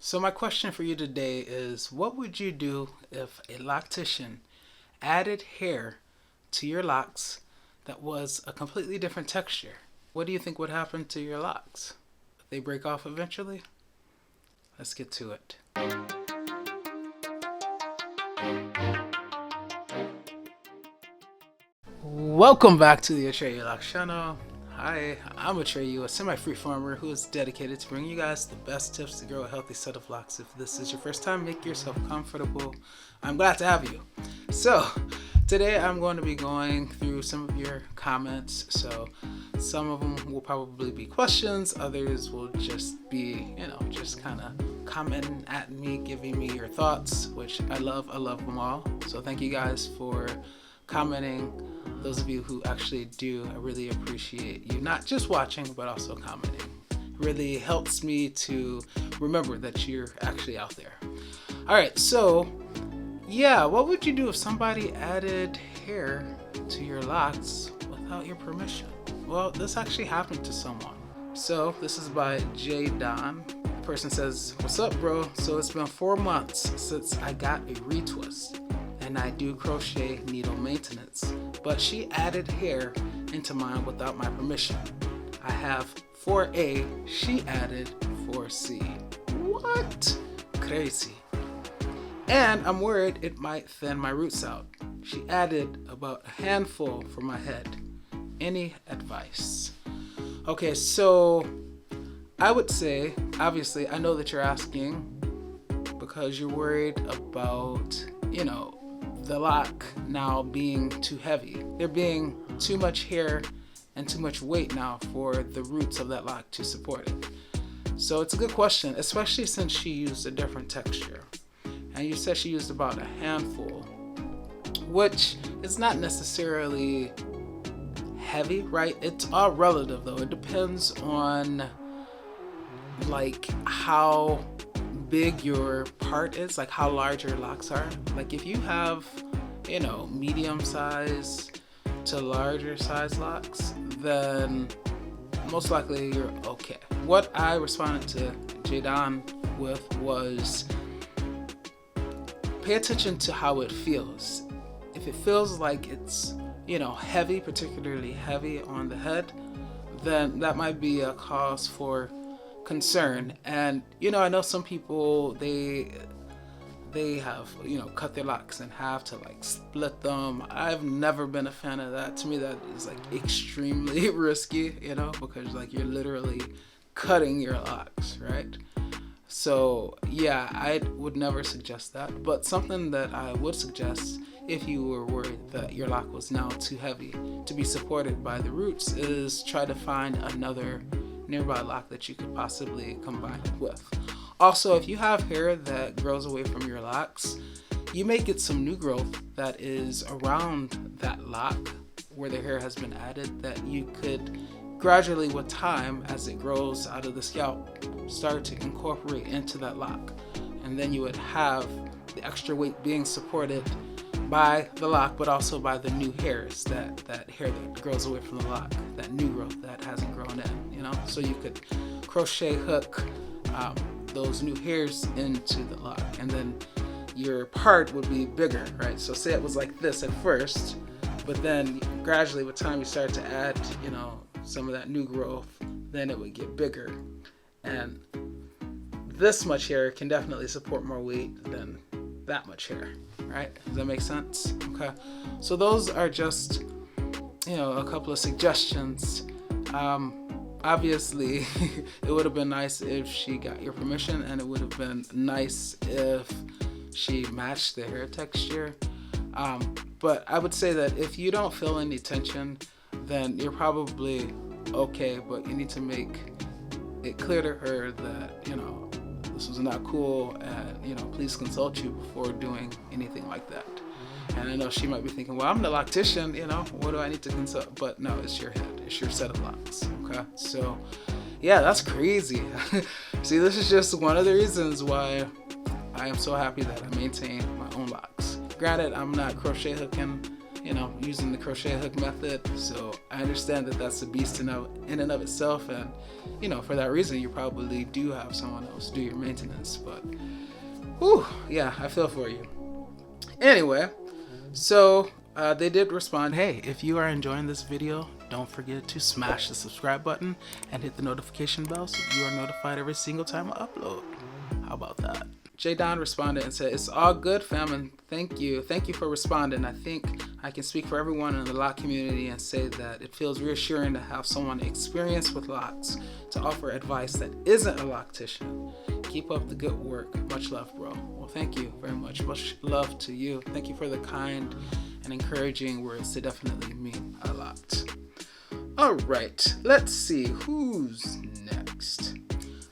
So my question for you today is, what would you do if a loctician added hair to your locks that was a completely different texture? What do you think would happen to your locks? They break off eventually? Let's get to it. Welcome back to the Atreyu Locs channel. Hi, I'm Atreyu, a semi-free farmer who is dedicated to bringing you guys the best tips to grow a healthy set of locks. If this is your first time, make yourself comfortable. I'm glad to have you. So, today I'm going to be going through some of your comments. So, some of them will probably be questions, others will just be, just kind of commenting at me, giving me your thoughts, which I love them all. So, thank you guys for commenting. Those of you who actually do, I really appreciate you not just watching but also commenting. It really helps me to remember that you're actually out there. Alright, so yeah, what would you do if somebody added hair to your locks without your permission? Well, this actually happened to someone. So this is by J Don. The person says, "What's up, bro? So it's been 4 months since I got a retwist, and I do crochet needle maintenance, but she added hair into mine without my permission. I have 4A, she added 4C. What? Crazy. And I'm worried it might thin my roots out. She added about a handful for my head. Any advice?" Okay, so I would say, obviously, I know that you're asking because you're worried about, the lock now being too heavy. There being too much hair and too much weight now for the roots of that lock to support it. So it's a good question, especially since she used a different texture. And you said she used about a handful, which is not necessarily heavy, right? It's all relative though. It depends on how big your part is, like how large your locks are. Like if you have, medium size to larger size locks, then most likely you're okay. What I responded to Jadon with was, pay attention to how it feels. If it feels like it's, heavy, particularly heavy on the head, then that might be a cause for concern. And I know some people, they have cut their locks and have to split them. I've never been a fan of that. To me, that is extremely risky, because you're literally cutting your locks, right? So yeah, I would never suggest that. But something that I would suggest if you were worried that your lock was now too heavy to be supported by the roots is try to find another nearby lock that you could possibly combine it with. Also, if you have hair that grows away from your locks, you may get some new growth that is around that lock where the hair has been added that you could gradually, with time, as it grows out of the scalp, start to incorporate into that lock. And then you would have the extra weight being supported by the lock, but also by the new hairs, that hair that grows away from the lock, that new growth that hasn't grown in, So you could crochet hook those new hairs into the lock, and then your part would be bigger, right? So say it was like this at first, but then gradually with time you start to add, some of that new growth, then it would get bigger. And this much hair can definitely support more weight than that much hair, right? Does that make sense? Okay. So those are just, a couple of suggestions. Obviously, it would have been nice if she got your permission, and it would have been nice if she matched the hair texture. But I would say that if you don't feel any tension, then you're probably okay, but you need to make it clear to her that, this was not cool, and, please consult you before doing anything like that. And I know she might be thinking, well, I'm the loctician, what do I need to consult? But no, it's your head, it's your set of locks, okay? So, yeah, that's crazy. See, this is just one of the reasons why I am so happy that I maintain my own locks. Granted, I'm not crochet hooking you know, using the crochet hook method. So I understand that that's a beast in and of itself, and you know, for that reason you probably do have someone else do your maintenance. But whew, yeah, I feel for you. Anyway, so they did respond, hey, if you are enjoying this video, don't forget to smash the subscribe button and hit the notification bell so you are notified every single time I upload. How about that? J Don responded and said, it's all good, fam, and thank you for responding. I think I can speak for everyone in the lock community and say that it feels reassuring to have someone experienced with locks to offer advice that isn't a loctician. Keep up the good work. Much love, bro. Well, thank you very much. Much love to you. Thank you for the kind and encouraging words. They definitely mean a lot. All right, let's see who's next.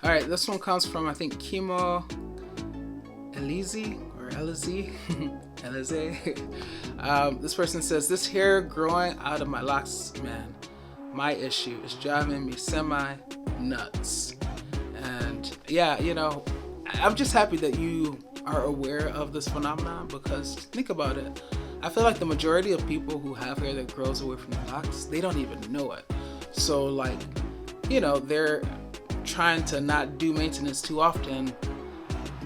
All right, this one comes from, I think, Chemo Elize or Elize. Elize. This person says, this hair growing out of my locks, man, my issue is driving me semi nuts. And yeah, you know, I'm just happy that you are aware of this phenomenon, because think about it. I feel like the majority of people who have hair that grows away from their locks, they don't even know it. So like, you know, they're trying to not do maintenance too often,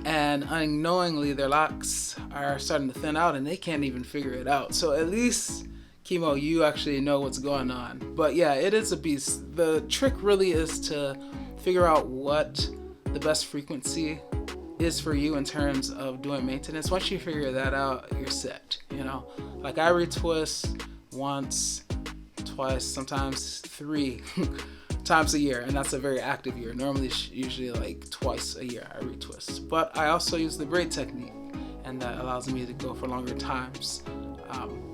and unknowingly their locks are starting to thin out and they can't even figure it out. So at least, Chemo, you actually know what's going on. But yeah, it is a beast. The trick really is to figure out what the best frequency is for you in terms of doing maintenance. Once you figure that out, you're set. You know, like I retwist once, twice, sometimes 3 times a year, and that's a very active year. Normally, usually like twice a year I retwist. But I also use the braid technique, and that allows me to go for longer times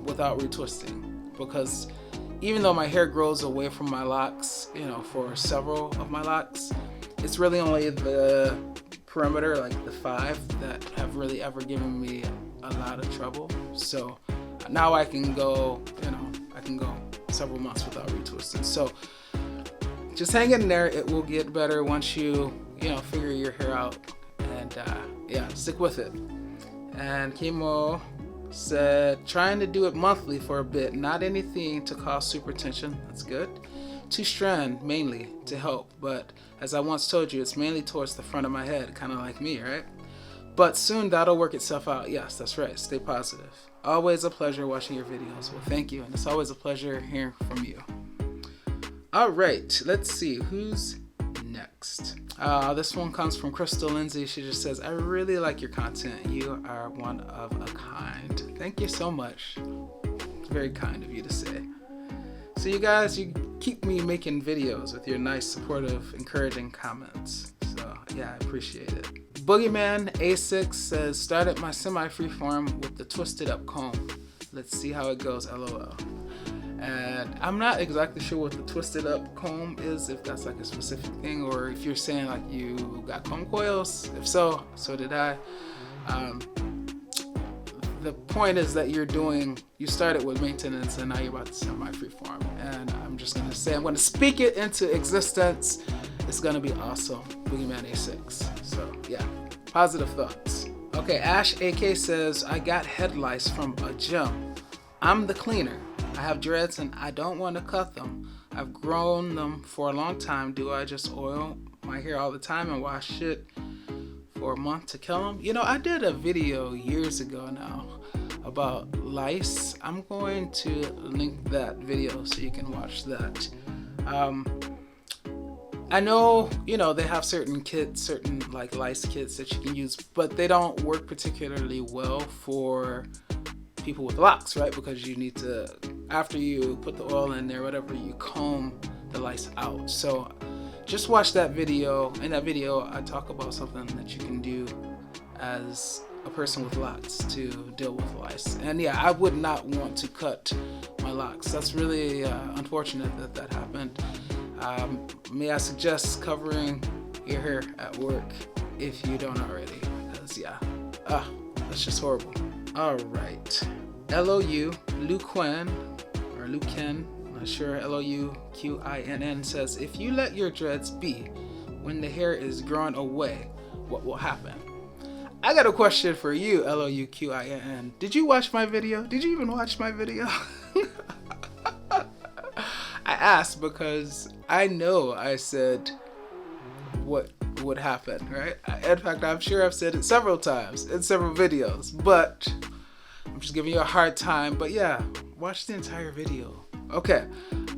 without retwisting. Because even though my hair grows away from my locks, you know, for several of my locks, it's really only the perimeter, like the 5, that have really ever given me a lot of trouble. So now I can go, you know, I can go several months without retwisting. So just hang in there. It will get better once you know, figure your hair out. And yeah, stick with it. And Chemo said, trying to do it monthly for a bit, not anything to cause super tension. That's good. 2-strand mainly to help, but as I once told you, it's mainly towards the front of my head, kind of like me, right? But soon that'll work itself out. Yes, that's right. Stay positive. Always a pleasure watching your videos. Well, thank you, and it's always a pleasure hearing from you. All right, let's see who's next. This one comes from Crystal Lindsay. She just says, I really like your content. You are one of a kind. Thank you so much. Very kind of you to say. So you guys, you keep me making videos with your nice, supportive, encouraging comments. So yeah, I appreciate it. Boogeyman A6 says, started my semi-freeform with the twisted up comb. Let's see how it goes, LOL. And I'm not exactly sure what the twisted up comb is, if that's like a specific thing, or if you're saying like you got comb coils. If so, so did I. The point is that you started with maintenance and now you're about to semi-freeform. And I'm just gonna say, I'm gonna speak it into existence. It's gonna be awesome. Boogeyman A6. So yeah, positive thoughts. Okay, Ash AK says, I got head lice from a gym. I'm the cleaner. I have dreads and I don't want to cut them. I've grown them for a long time. Do I just oil my hair all the time and wash it for a month to kill them? You know, I did a video years ago now about lice. I'm going to link that video so you can watch that. I know, you know, they have certain kits, certain like lice kits that you can use, but they don't work particularly well for people with locks, right? Because you need to, after you put the oil in there, whatever, you comb the lice out. So just watch that video. In that video, I talk about something that you can do as a person with locks to deal with lice. And yeah, I would not want to cut my locks. That's really unfortunate that that happened. May I suggest covering your hair at work if you don't already, because yeah, that's just horrible. All right, LOU Luquen, or Luquen, I'm not sure, LOUQINN says, if you let your dreads be when the hair is growing away, what will happen? I got a question for you, Louqin. Did you watch my video? Did you even watch my video? I asked because I know I said what would happen, right? In fact, I'm sure I've said it several times in several videos, but I'm just giving you a hard time. But yeah, watch the entire video. Okay.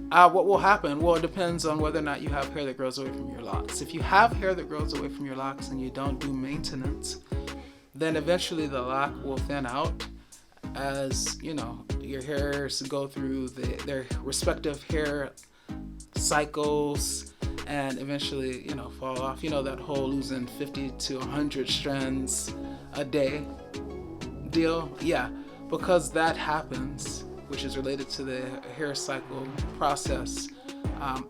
What will happen? Well, it depends on whether or not you have hair that grows away from your locks. If you have hair that grows away from your locks and you don't do maintenance, then eventually the lock will thin out as, you know, your hairs go through their respective hair cycles and eventually, you know, fall off. You know, that whole losing 50 to 100 strands a day deal. Yeah, because that happens, which is related to the hair cycle process.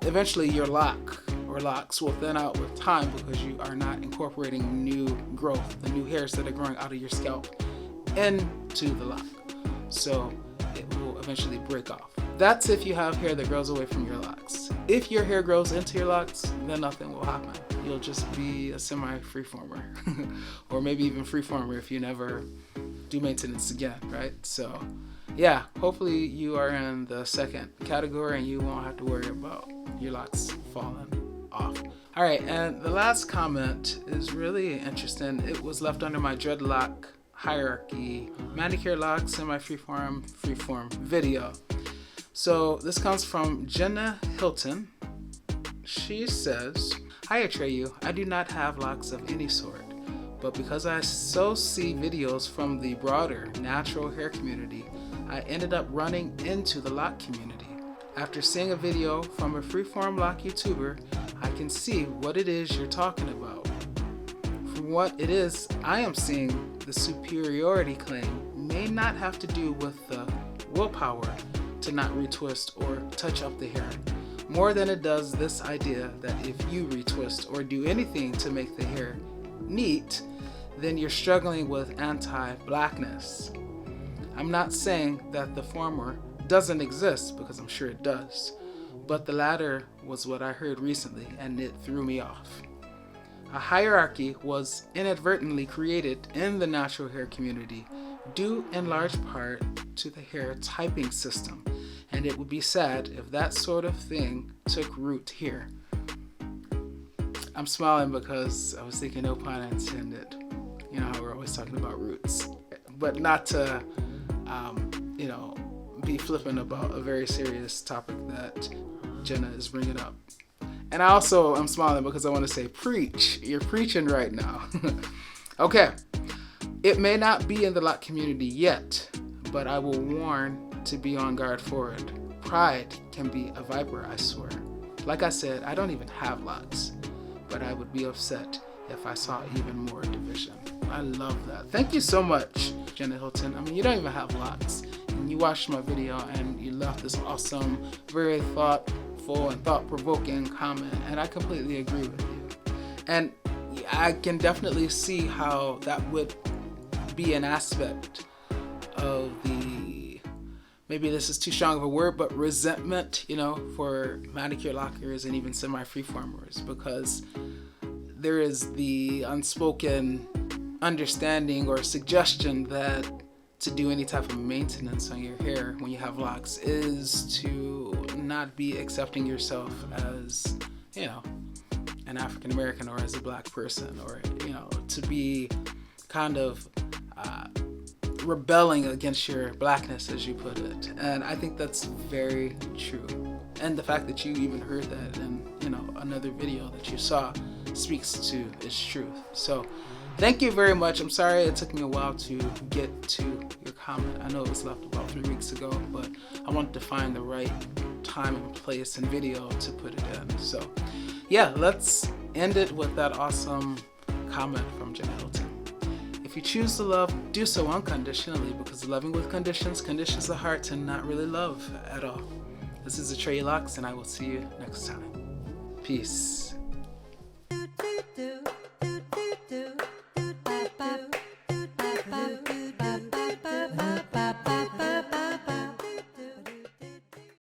Eventually your lock or locks will thin out with time because you are not incorporating new growth, the new hairs that are growing out of your scalp into the lock. So it will eventually break off. That's if you have hair that grows away from your locks. If your hair grows into your locks, then nothing will happen. You'll just be a semi-freeformer or maybe even freeformer if you never do maintenance again, right? So yeah, hopefully you are in the second category and you won't have to worry about your locks falling off. All right, and the last comment is really interesting. It was left under my Dreadlock Hierarchy manicure lock semi-freeform video. So this comes from Jenna Hilton. She says, "Hi Atreyu, I do not have locks of any sort, but because I so see videos from the broader natural hair community, I ended up running into the lock community. After seeing a video from a freeform lock YouTuber, I can see what it is you're talking about. From what it is I am seeing, the superiority claim may not have to do with the willpower to not retwist or touch up the hair, more than it does this idea that if you retwist or do anything to make the hair neat, then you're struggling with anti-blackness. I'm not saying that the former doesn't exist, because I'm sure it does, but the latter was what I heard recently and it threw me off. A hierarchy was inadvertently created in the natural hair community due in large part to the hair typing system, and it would be sad if that sort of thing took root here." I'm smiling because I was thinking no pun intended. You know how we're always talking about roots, but not to be flippant about a very serious topic that Jenna is bringing up. And I also am smiling because I want to say preach. You're preaching right now. Okay. It may not be in the lock community yet, but I will warn to be on guard for it. Pride can be a viper, I swear. Like I said, I don't even have locks, but I would be upset if I saw even more division. I love that. Thank you so much, Jenna Hilton. I mean, you don't even have locks, and you watched my video and you left this awesome, very thoughtful and thought-provoking comment, and I completely agree with you. And I can definitely see how that would be an aspect of the, maybe this is too strong of a word, but resentment, for manicure lockers and even semi-freeformers, because there is the unspoken understanding or suggestion that to do any type of maintenance on your hair when you have locks is to not be accepting yourself as, an African American or as a black person, or, to be kind of rebelling against your blackness, as you put it. And I think that's very true. And the fact that you even heard that in, another video that you saw speaks to its truth. So thank you very much. I'm sorry it took me a while to get to your comment. I know it was left about 3 weeks ago, but I wanted to find the right time and place and video to put it in. So yeah, let's end it with that awesome comment from Jenna Hilton. If you choose to love, do so unconditionally, because loving with conditions conditions the heart to not really love at all. This is Atreyu Locs, and I will see you next time. Peace.